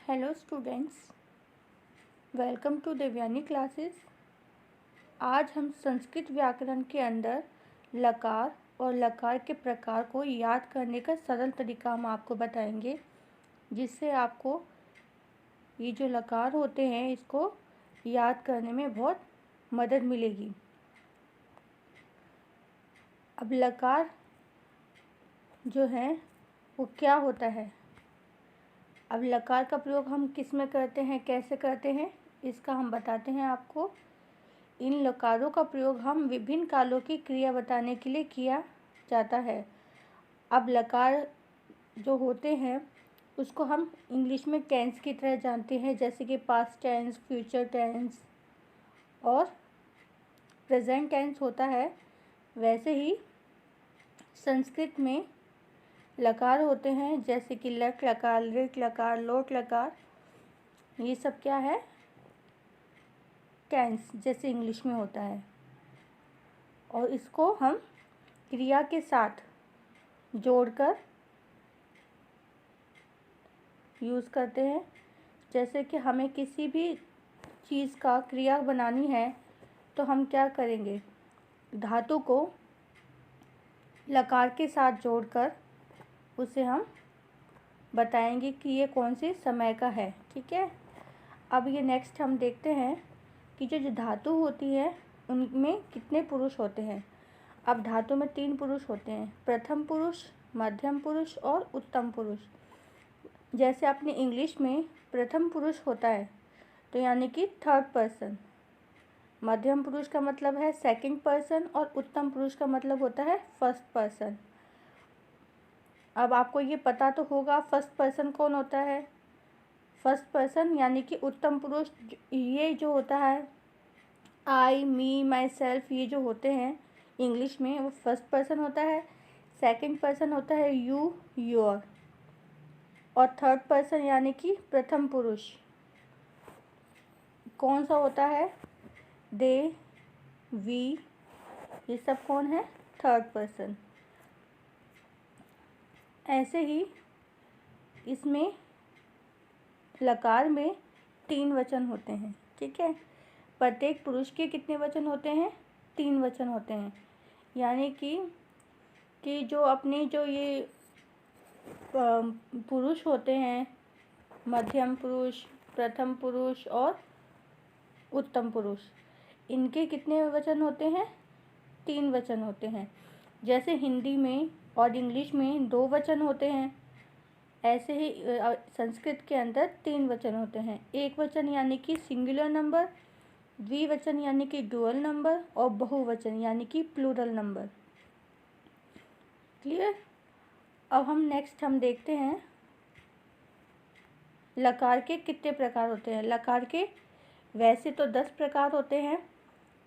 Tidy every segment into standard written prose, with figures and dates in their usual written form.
Hello students, welcome to Devyani classes. आज हम संस्कृत व्याकरण के अंदर लकार और लकार के प्रकार को याद करने का सरल तरीका हम आपको बताएंगे, जिससे आपको ये जो लकार होते हैं इसको याद करने में बहुत मदद मिलेगी। अब लकार जो है वो क्या होता है, अब लकार का प्रयोग हम किस में करते हैं, कैसे करते हैं, इसका हम बताते हैं आपको। इन लकारों का प्रयोग हम विभिन्न कालों की क्रिया बताने के लिए किया जाता है। अब लकार जो होते हैं उसको हम इंग्लिश में टेंस की तरह जानते हैं, जैसे कि पास्ट टेंस, फ्यूचर टेंस और प्रेजेंट टेंस होता है। वैसे ही संस्कृत में लकार होते हैं, जैसे कि लट लकार, लिट लकार, लोट लकार। ये सब क्या है, टेंस जैसे इंग्लिश में होता है। और इसको हम क्रिया के साथ जोड़कर यूज़ करते हैं। जैसे कि हमें किसी भी चीज़ का क्रिया बनानी है तो हम क्या करेंगे, धातु को लकार के साथ जोड़कर उसे हम बताएंगे कि ये कौन से समय का है। ठीक है। अब ये नेक्स्ट हम देखते हैं कि जो धातु होती है उनमें कितने पुरुष होते हैं। अब धातु में 3 पुरुष होते हैं, प्रथम पुरुष, मध्यम पुरुष और उत्तम पुरुष। जैसे अपने इंग्लिश में प्रथम पुरुष होता है तो यानी कि थर्ड पर्सन, मध्यम पुरुष का मतलब है सेकंड पर्सन और उत्तम पुरुष का मतलब होता है फर्स्ट पर्सन। अब आपको ये पता तो होगा फर्स्ट पर्सन कौन होता है। फर्स्ट पर्सन यानी कि उत्तम पुरुष, ये जो होता है आई, मी, माई सेल्फ, ये जो होते हैं इंग्लिश में वो फर्स्ट पर्सन होता है। सेकंड पर्सन होता है यू, योर, और थर्ड पर्सन यानी कि प्रथम पुरुष कौन सा होता है, दे, वी, ये सब कौन है, थर्ड पर्सन। ऐसे ही इसमें लकार में 3 वचन होते हैं। ठीक है। प्रत्येक पुरुष के कितने वचन होते हैं, 3 वचन होते हैं। यानी कि जो अपने जो ये पुरुष होते हैं, मध्यम पुरुष, प्रथम पुरुष और उत्तम पुरुष, इनके कितने वचन होते हैं, 3 वचन होते हैं। जैसे हिंदी में और इंग्लिश में 2 वचन होते हैं, ऐसे ही संस्कृत के अंदर 3 वचन होते हैं। एक वचन यानी कि सिंगुलर नंबर, द्विवचन यानी कि डुअल नंबर और बहुवचन यानी कि प्लूरल नंबर। क्लियर। अब हम देखते हैं लकार के कितने प्रकार होते हैं। लकार के वैसे तो 10 प्रकार होते हैं,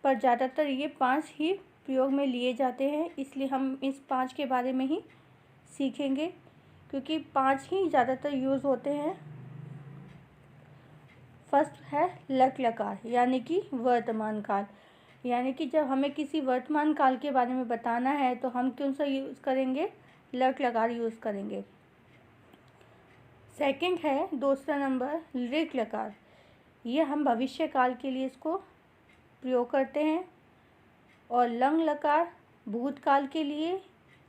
पर ज़्यादातर ये 5 ही प्रयोग में लिए जाते हैं, इसलिए हम इस 5 के बारे में ही सीखेंगे, क्योंकि 5 ही ज़्यादातर यूज़ होते हैं। फर्स्ट है लट लकार, यानी कि वर्तमान काल। यानी कि जब हमें किसी वर्तमान काल के बारे में बताना है तो हम कौन सा यूज़ करेंगे, लट लकार यूज़ करेंगे। सेकंड है दूसरा नंबर लिट लकार, ये हम भविष्य काल के लिए इसको प्रयोग करते हैं। और लंग लकार भूतकाल के लिए,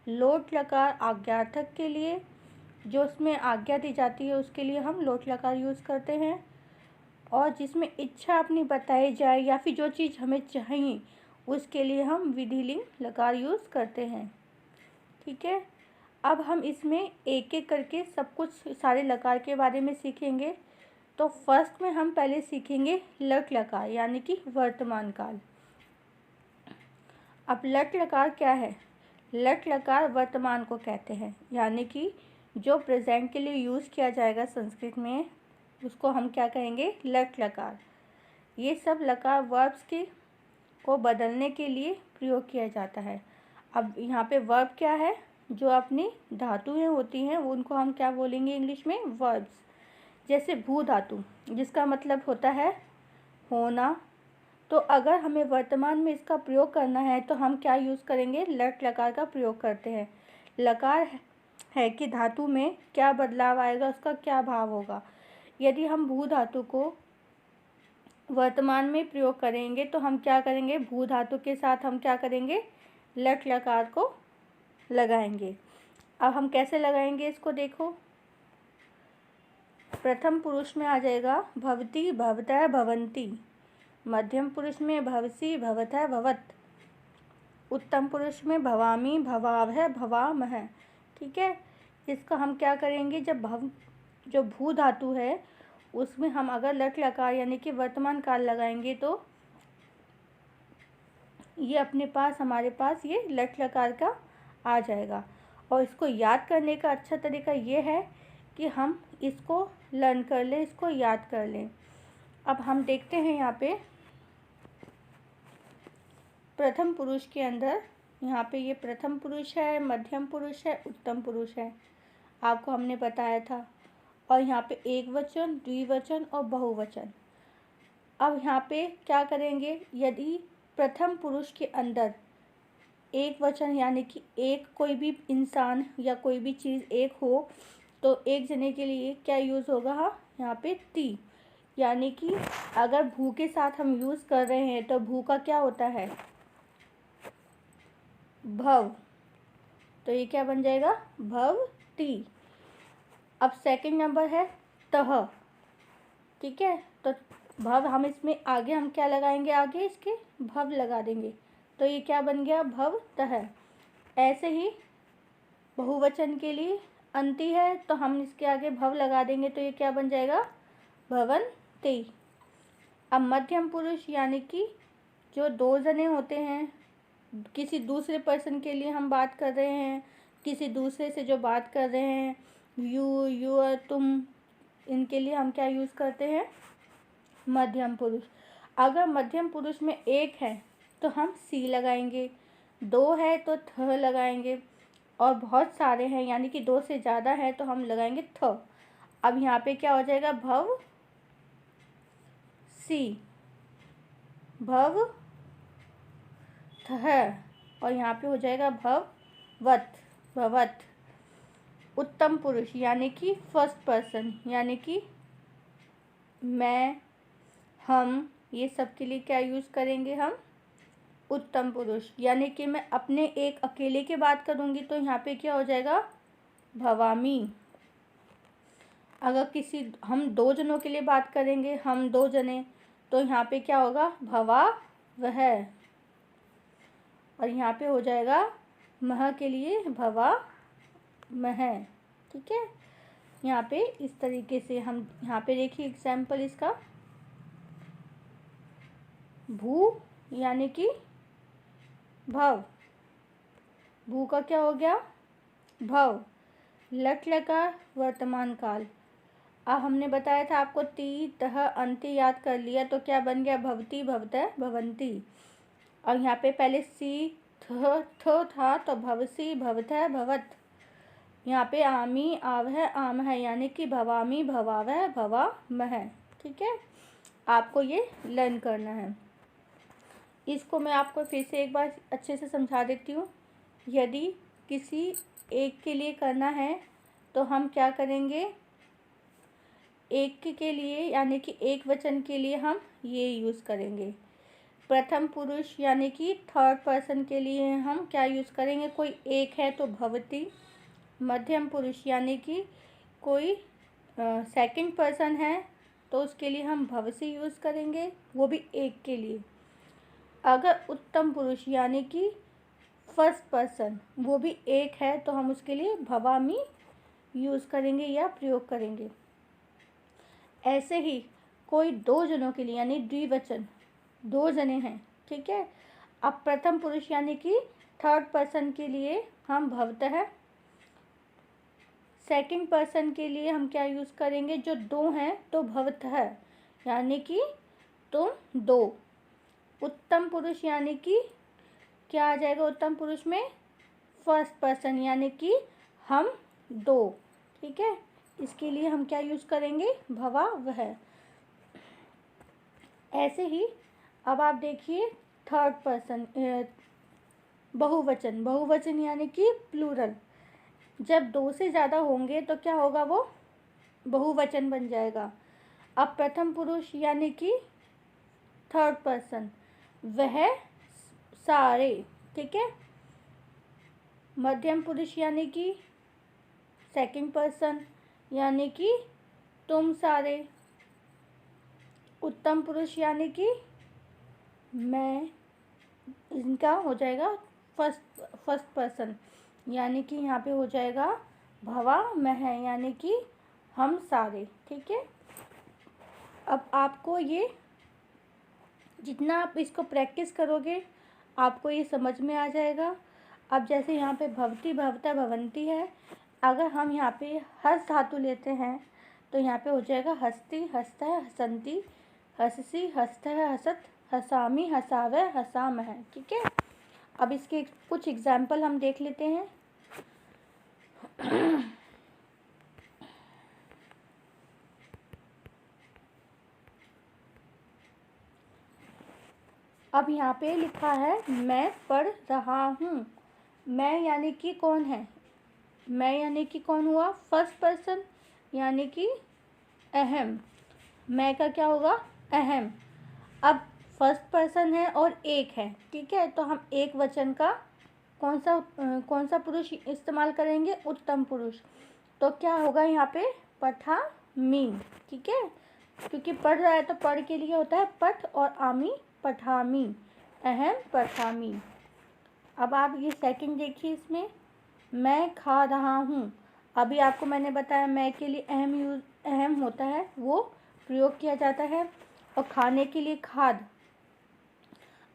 लोट लकार आज्ञार्थक के लिए, जो उसमें आज्ञा दी जाती है उसके लिए हम लोट लकार यूज़ करते हैं। और जिसमें इच्छा अपनी बताई जाए या फिर जो चीज़ हमें चाहिए उसके लिए हम विधिलिंग लकार यूज़ करते हैं। ठीक है। अब हम इसमें एक एक करके सब कुछ सारे लकार के बारे में सीखेंगे। तो फर्स्ट में हम पहले सीखेंगे लट लकार, यानी कि वर्तमान काल। अब लट लकार क्या है, लट लकार वर्तमान को कहते हैं, यानी कि जो प्रेजेंट के लिए यूज़ किया जाएगा संस्कृत में उसको हम क्या कहेंगे, लट लकार। ये सब लकार वर्ब्स को बदलने के लिए प्रयोग किया जाता है। अब यहाँ पे वर्ब क्या है, जो अपनी धातुएं होती हैं उनको हम क्या बोलेंगे इंग्लिश में, वर्ब्स। जैसे भू धातु जिसका मतलब होता है होना, तो अगर हमें वर्तमान में इसका प्रयोग करना है तो हम क्या यूज़ करेंगे, लट लकार का प्रयोग करते हैं। लकार है कि धातु में क्या बदलाव आएगा, उसका क्या भाव होगा। यदि हम भू धातु को वर्तमान में प्रयोग करेंगे तो हम क्या करेंगे, भू धातु के साथ हम क्या करेंगे, लट लकार को लगाएंगे। अब हम कैसे लगाएंगे इसको देखो। प्रथम पुरुष में आ जाएगा भवती भवतः भवन्ति, मध्यम पुरुष में भवसी भवतः भवत, उत्तम पुरुष में भवामी भवावह भवामह। ठीक है, इसका हम क्या करेंगे, जब जो भू धातु है उसमें हम अगर लट लकार यानी कि वर्तमान काल लगाएंगे तो ये अपने पास हमारे पास ये लट लकार का आ जाएगा। और इसको याद करने का अच्छा तरीका ये है कि हम इसको लर्न कर लें, इसको याद कर लें। अब हम देखते हैं यहाँ पे प्रथम पुरुष के अंदर, यहाँ पे ये प्रथम पुरुष है, मध्यम पुरुष है, उत्तम पुरुष है, आपको हमने बताया था। और यहाँ पे एक वचन, द्विवचन और बहुवचन। अब यहाँ पे क्या करेंगे, यदि प्रथम पुरुष के अंदर एक वचन यानी कि एक कोई भी इंसान या कोई भी चीज़ एक हो तो एक जने के लिए क्या यूज़ होगा, यहाँ पे ती, यानी कि अगर भू के साथ हम यूज़ कर रहे हैं तो भू का क्या होता है, भव, तो ये क्या बन जाएगा, भवती। अब सेकंड नंबर है तह। ठीक है, तो भव हम इसमें आगे हम क्या लगाएंगे, आगे इसके भव लगा देंगे तो ये क्या बन गया, भवतः। ऐसे ही बहुवचन के लिए अंति है तो हम इसके आगे भव लगा देंगे तो ये क्या बन जाएगा, भवन्ति। अब मध्यम पुरुष यानी कि जो दो जने होते हैं, किसी दूसरे पर्सन के लिए हम बात कर रहे हैं, किसी दूसरे से जो बात कर रहे हैं, यू, यूर, तुम, इनके लिए हम क्या यूज़ करते हैं, मध्यम पुरुष। अगर मध्यम पुरुष में एक है तो हम सी लगाएंगे, दो है तो थ लगाएंगे, और बहुत सारे हैं यानी कि दो से ज़्यादा है तो हम लगाएंगे थ। अब यहाँ पे क्या हो जाएगा, भव सी, भव थ, और यहाँ पे हो जाएगा भवत, भवत। उत्तम पुरुष यानी कि फर्स्ट पर्सन यानी कि मैं, हम, ये सब के लिए क्या यूज़ करेंगे हम, उत्तम पुरुष। यानी कि मैं अपने एक अकेले की बात करूँगी तो यहाँ पे क्या हो जाएगा, भवामी। अगर किसी हम दो जनों के लिए बात करेंगे, हम दो जने, तो यहाँ पे क्या होगा, भवा वह, और यहाँ पे हो जाएगा मह के लिए भवा मह। ठीक है, यहाँ पे इस तरीके से हम यहाँ पे देखिए एग्जाम्पल इसका, भू यानी कि भव, भू का क्या हो गया, भव, लट लकार वर्तमान काल। अब हमने बताया था आपको ती तह अंति याद कर लिया तो क्या बन गया, भवती भवतः भवन्ति। और यहाँ पे पहले सी थ था तो भवसी भवतः भवत। यहाँ पे आमी आवह आमह यानी कि भवामी भवावह भवामह। ठीक है, आपको ये लर्न करना है। इसको मैं आपको फिर से एक बार अच्छे से समझा देती हूँ। यदि किसी एक के लिए करना है तो हम क्या करेंगे, एक के लिए यानी कि एक वचन के लिए हम ये यूज़ करेंगे। प्रथम पुरुष यानी कि थर्ड पर्सन के लिए हम क्या यूज़ करेंगे, कोई एक है तो भवती। मध्यम पुरुष यानी कि कोई सेकंड पर्सन है तो उसके लिए हम भवसी यूज़ करेंगे, वो भी एक के लिए। अगर उत्तम पुरुष यानी कि फर्स्ट पर्सन वो भी एक है तो हम उसके लिए भवामी यूज़ करेंगे या प्रयोग करेंगे। ऐसे ही कोई दो जनों के लिए यानी द्विवचन, दो जने हैं, ठीक है। अब प्रथम पुरुष यानी कि थर्ड पर्सन के लिए हम भवतः, सेकंड पर्सन के लिए हम क्या यूज़ करेंगे, जो दो हैं तो भवतः यानी कि तुम दो। उत्तम पुरुष यानी कि क्या आ जाएगा उत्तम पुरुष में, फर्स्ट पर्सन यानी कि हम दो। ठीक है, इसके लिए हम क्या यूज़ करेंगे, भवा वह। ऐसे ही अब आप देखिए थर्ड पर्सन बहुवचन, बहुवचन यानी कि प्लूरल। जब दो से ज़्यादा होंगे तो क्या होगा, वो बहुवचन बन जाएगा। अब प्रथम पुरुष यानी कि थर्ड पर्सन, वह सारे, ठीक है। मध्यम पुरुष यानी कि सेकंड पर्सन, यानी कि तुम सारे। उत्तम पुरुष यानी कि मैं, इनका हो जाएगा फर्स्ट पर्सन, यानी कि यहाँ पे हो जाएगा भवा मह, यानी कि हम सारे, ठीक है। अब आपको ये जितना आप इसको प्रैक्टिस करोगे आपको ये समझ में आ जाएगा। अब जैसे यहाँ पे भवती भवता भवंती है, अगर हम यहाँ पे हस धातु लेते हैं तो यहाँ पे हो जाएगा हस्ती हस्त हसंती हससी हस्त हसत हसामी हसावे हसामह, ठीक है। अब इसके कुछ एग्जाम्पल हम देख लेते हैं। अब यहाँ पे लिखा है मैं पढ़ रहा हूँ। मैं यानी कि कौन है, मैं यानी कि कौन हुआ, फर्स्ट पर्सन, यानी कि अहम। मैं का क्या होगा, अहम। अब फर्स्ट पर्सन है और एक है, ठीक है, तो हम एक वचन का कौन सा पुरुष इस्तेमाल करेंगे, उत्तम पुरुष। तो क्या होगा यहाँ पे, पठामी, ठीक है, क्योंकि पढ़ रहा है तो पढ़ के लिए होता है पठ, और आमी पठामी, अहम पठामी। अब आप ये सेकंड देखिए, इसमें मैं खा रहा हूँ। अभी आपको मैंने बताया मैं के लिए अहम होता है, वो प्रयोग किया जाता है, और खाने के लिए खाद।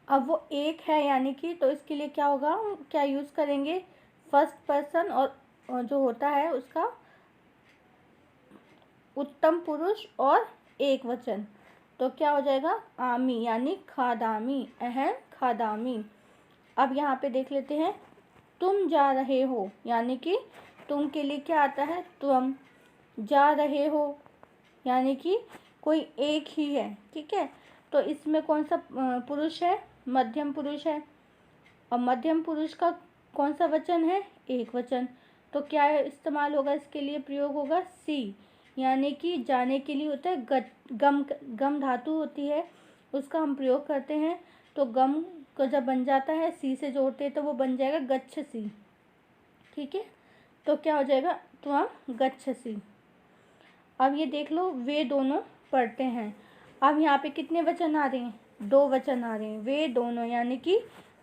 अब वो एक है यानी कि, तो इसके लिए क्या होगा, क्या यूज़ करेंगे, फर्स्ट पर्सन, और जो होता है उसका उत्तम पुरुष और एक वचन, तो क्या हो जाएगा, आमी, यानी खादामी, अहम खादामी। अब यहाँ पे देख लेते हैं, तुम जा रहे हो, यानी कि तुम के लिए क्या आता है, तुम। जा रहे हो यानी कि कोई एक ही है, ठीक है, तो इसमें कौन सा पुरुष है, मध्यम पुरुष है, और मध्यम पुरुष का कौन सा वचन है, एक वचन, तो क्या इस्तेमाल होगा, इसके लिए प्रयोग होगा सी, यानी कि जाने के लिए होता है गम धातु होती है, उसका हम प्रयोग करते हैं, तो गम को जब बन जाता है सी से जोड़ते हैं तो वो बन जाएगा गच्छसी, ठीक है, तो क्या हो जाएगा, त्वं गच्छसी। अब ये देख लो, वे दोनों पढ़ते हैं। अब यहाँ पे कितने वचन आ रहे हैं, दो वचन आ रहे हैं, वे दोनों यानी कि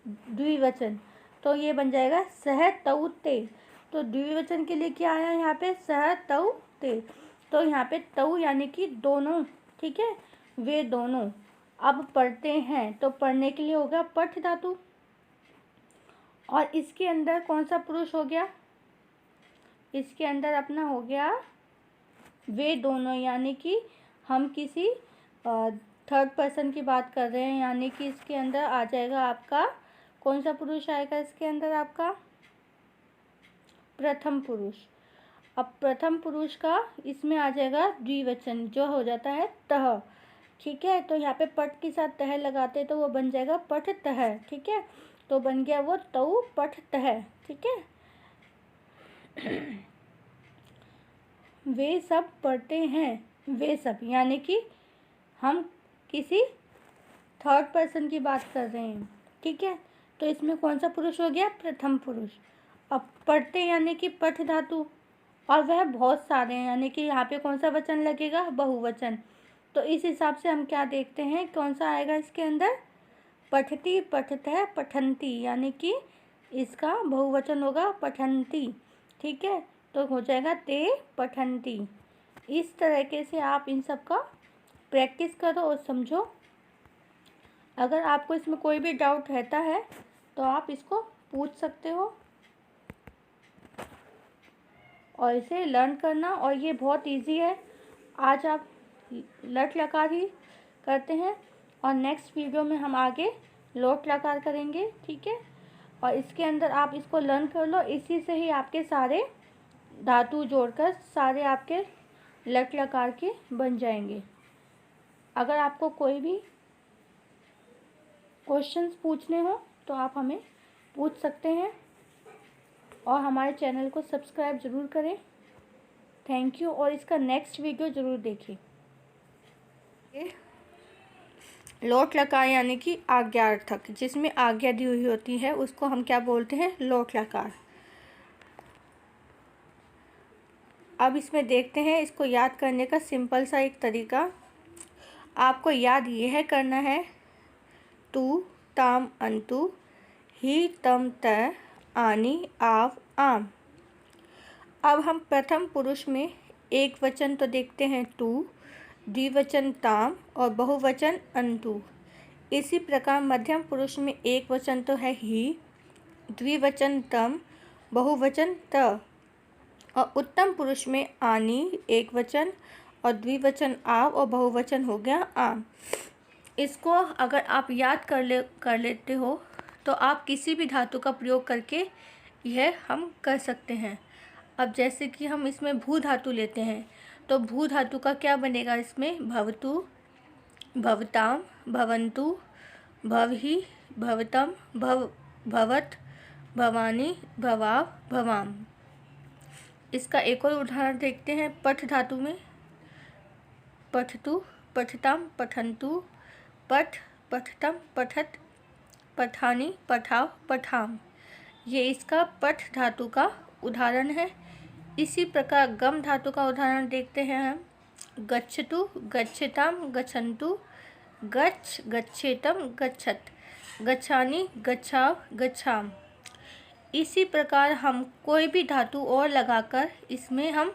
द्विवचन, तो ये बन जाएगा सह तऊ ते। तो द्विवचन के लिए क्या आया यहाँ पे, सह तऊ ते, तो यहाँ पे तऊ यानी कि दोनों, ठीक है, वे दोनों। अब पढ़ते हैं, तो पढ़ने के लिए होगा पठ धातु, और इसके अंदर कौन सा पुरुष हो गया, इसके अंदर अपना हो गया वे दोनों, यानी कि हम किसी थर्ड पर्सन की बात कर रहे हैं, यानी कि इसके अंदर आ जाएगा आपका कौन सा पुरुष आएगा, इसके अंदर आपका प्रथम पुरुष। अब प्रथम पुरुष का इसमें आ जाएगा द्विवचन, जो हो जाता है तह, ठीक है, तो यहाँ पे पट के साथ तह लगाते तो वो बन जाएगा पठ तह, ठीक है, तो बन गया वो तऊ पठ तह, ठीक है। वे सब पढ़ते हैं, वे सब यानी कि हम किसी थर्ड पर्सन की बात कर रहे हैं, ठीक है, तो इसमें कौन सा पुरुष हो गया, प्रथम पुरुष। अब पढ़ते यानी कि पठ धातु, और वह बहुत सारे हैं, यानी कि यहाँ पे कौन सा वचन लगेगा, बहुवचन, तो इस हिसाब से हम क्या देखते हैं, कौन सा आएगा इसके अंदर, पठती पठतः पठंती, यानी कि इसका बहुवचन होगा पठंती, ठीक है, तो हो जाएगा ते पठंती। इस तरीके से आप इन सब का प्रैक्टिस करो और समझो। अगर आपको इसमें कोई भी डाउट रहता है तो आप इसको पूछ सकते हो, और इसे लर्न करना, और ये बहुत इजी है। आज आप लट लकार ही करते हैं, और नेक्स्ट वीडियो में हम आगे लोट लकार करेंगे, ठीक है, और इसके अंदर आप इसको लर्न कर लो, इसी से ही आपके सारे धातु जोड़कर सारे आपके लट लकार के बन जाएंगे। अगर आपको कोई भी क्वेश्चंस पूछने हो तो आप हमें पूछ सकते हैं, और हमारे चैनल को सब्सक्राइब ज़रूर करें। थैंक यू, और इसका नेक्स्ट वीडियो ज़रूर देखें। ये लोट लकार यानी कि आज्ञार्थक, जिसमें आज्ञा दी हुई होती है उसको हम क्या बोलते हैं? लोट लकार। अब इसमें देखते हैं इसको याद करने का सिंपल सा एक तरीका। आपको याद यह करना है, तू ताम अंतु, ही तम त, आनी आव आम। अब हम प्रथम पुरुष में एक वचन तो देखते हैं तू, द्विवचन ताम और बहुवचन अंतु। इसी प्रकार मध्यम पुरुष में एक वचन तो है ही, द्विवचन तम, बहुवचन त, और उत्तम पुरुष में आनी एक वचन और द्विवचन आव और बहुवचन हो गया आम। इसको अगर आप याद कर लेते हो तो आप किसी भी धातु का प्रयोग करके यह हम कर सकते हैं। अब जैसे कि हम इसमें भू धातु लेते हैं तो भू धातु का क्या बनेगा? इसमें भवतु, भवताम, भवन्तु, भवहि, भवतम, भवत, भवानी, भवाव, भवाम। इसका एक और उदाहरण देखते हैं पठ धातु में। पठतु, पठताम, पठन्तु, पठ, पठतम, पठत, पठानी, पठाव, पठाम। ये इसका पठ धातु का उदाहरण है। इसी प्रकार गम धातु का उदाहरण देखते हैं हम। गच्छतु, गच्छताम, गच्छन्तु, गच्छ, गच्छेतम, गच्छत, गच्छानी, गच्छाव, गच्छाम। इसी प्रकार हम कोई भी धातु और लगाकर इसमें हम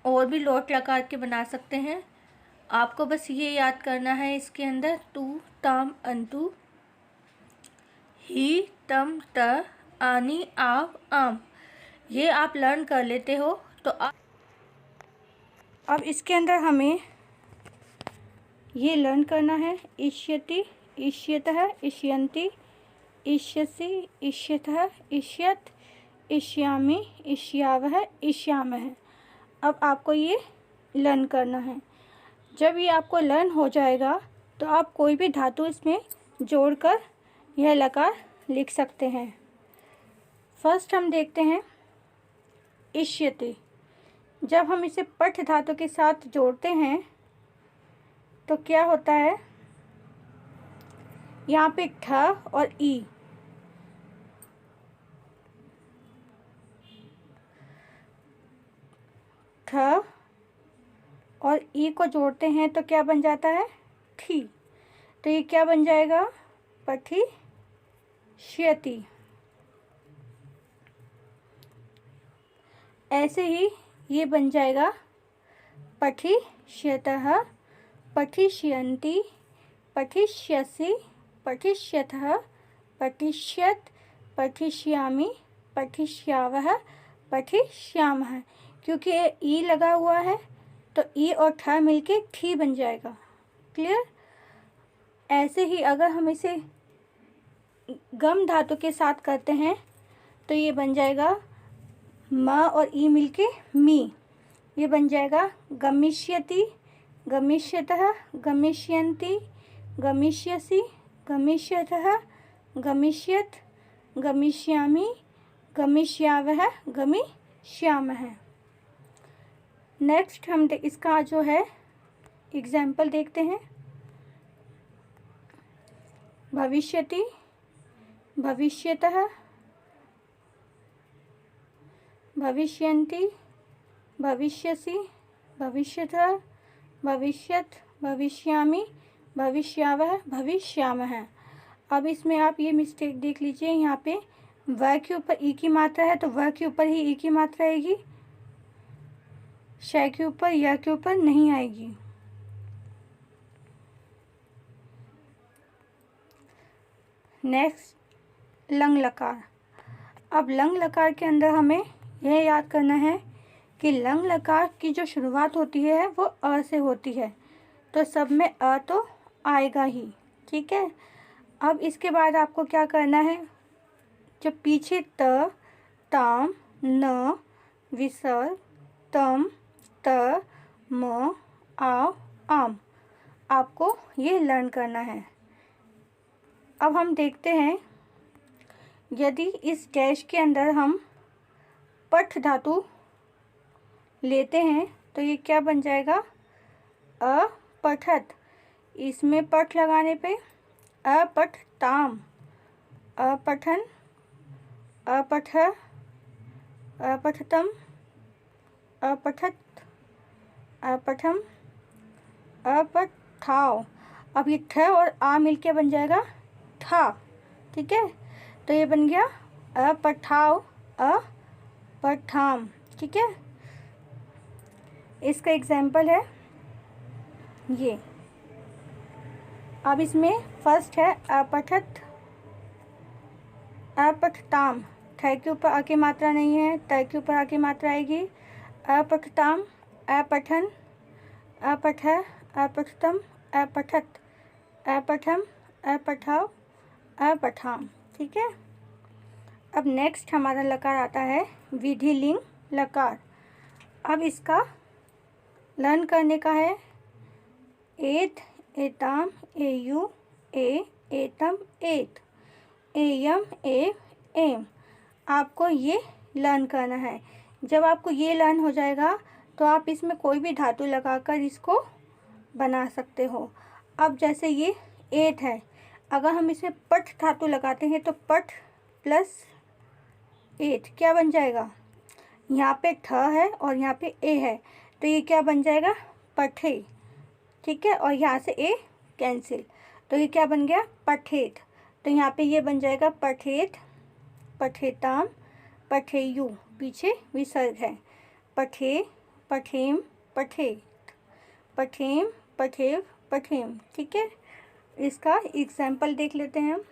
और भी लोट लकार के बना सकते हैं। आपको बस ये याद करना है इसके अंदर तू ताम अंतु, ही तम त, आनी आव आम। ये आप लर्न कर लेते हो तो अब इसके अंदर हमें ये लर्न करना है। इष्यति, इष्यतः, इष्यन्ति, इष्यसि, इष्यतः, इष्यत, इष्यामि, इष्यावः, इष्यामः। अब आपको ये लर्न करना है। जब ये आपको लर्न हो जाएगा तो आप कोई भी धातु इसमें जोड़कर यह लकार लिख सकते हैं। फर्स्ट हम देखते हैं इष्यति। जब हम इसे पठ धातु के साथ जोड़ते हैं तो क्या होता है? यहाँ पे ठ और ई, ठ और ई को जोड़ते हैं तो क्या बन जाता है? ठी। तो ये क्या बन जाएगा? पठी श्यति। ऐसे ही ये बन जाएगा पठी श्यतः, पठिष्यन्ति, पठिष्यसि, पठिष्यतः, पठिष्यत, पठिष्यामि, पठिष्यावः, पठिष्यामः। क्योंकि ई लगा हुआ है तो ई और ठ मिलके ठी बन जाएगा। क्लियर? ऐसे ही अगर हम इसे गम धातु के साथ करते हैं तो ये बन जाएगा म और ई मिलके मी। ये बन जाएगा गमिष्यति, गमिष्यतः, गमिष्यन्ति, गमिष्यसि, गमिष्यतः, गमिष्यत, गमिष्यामि, गमिष्यावः, गमिष्यामः। नेक्स्ट हम इसका जो है एग्जाम्पल देखते हैं। भविष्यति, भविष्यतः, भविष्यन्ति, भविष्यसि, भविष्यतः, भविष्यत, भविष्यामि, भविष्यावः, भविष्यामः। अब इसमें आप ये मिस्टेक देख लीजिए, यहाँ पे व के ऊपर ई की मात्रा है तो व के ऊपर ही ई की मात्रा आएगी, श के ऊपर या के ऊपर नहीं आएगी। नेक्स्ट लंग लकार। अब लंग लकार के अंदर हमें यह याद करना है कि लंग लकार की जो शुरुआत होती है वो अ से होती है, तो सब में अ तो आएगा ही। ठीक है। अब इसके बाद आपको क्या करना है, जो पीछे त, ताम, न, विसर्ग, तम, त, म, आव, आम, आपको ये लर्न करना है। अब हम देखते हैं यदि इस डैश के अंदर हम पठ धातु लेते हैं तो ये क्या बन जाएगा? अपठत, इसमें पठ लगाने पे अपठताम, अपठन, अपठ, अपठतम, अपठत, अपठम, अपठाव। अब ये ठ और आ मिलके बन जाएगा ठा, ठीक है। तो ये बन गया अपठाव, अपठाम, ठीक है। इसका एग्जाम्पल है ये। अब इसमें फर्स्ट है अपठत, अपठताम, ठ के ऊपर आ की मात्रा नहीं है, त के ऊपर आ की मात्रा आएगी। अपठताम, अपठन, अपठ, अपठतम, अपठत, अपठम, अपठाव, अपठाम, ठीक है। अब नेक्स्ट हमारा लकार आता है विधिलिंग लकार। अब इसका लर्न करने का है एत, एताम, एयु, ए, एतम, एत, एयम, ए, एम। आपको ये लर्न करना है। जब आपको ये लर्न हो जाएगा तो आप इसमें कोई भी धातु लगाकर इसको बना सकते हो। अब जैसे ये एट है, अगर हम इसमें पठ धातु लगाते हैं तो पठ प्लस एट क्या बन जाएगा, यहाँ पे ठ है और यहाँ पे ए है, तो ये क्या बन जाएगा पठे, ठीक है। और यहाँ से ए कैंसिल, तो ये क्या बन गया पठेत। तो यहाँ पे ये बन जाएगा पठेत, पठेताम, पठेयु, पीछे विसर्ग है, पठे, पठेम, पठेत, पठेम, पठेव, पठेम, ठीक है। इसका एग्जाम्पल देख लेते हैं हम।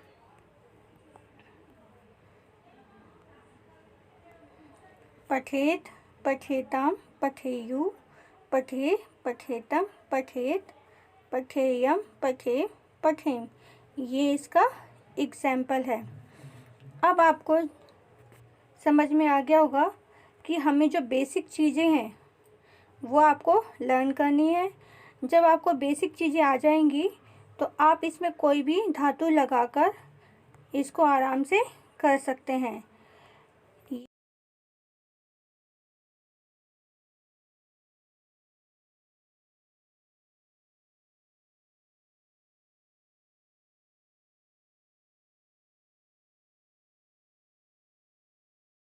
पठेत, पठेताम, पठेयु, पठे, पठेतम, पठेत, पठेयम, पठे, पठेम, ये इसका एग्जाम्पल है। अब आपको समझ में आ गया होगा कि हमें जो बेसिक चीज़ें हैं वो आपको लर्न करनी है। जब आपको बेसिक चीज़ें आ जाएंगी तो आप इसमें कोई भी धातु लगाकर इसको आराम से कर सकते हैं।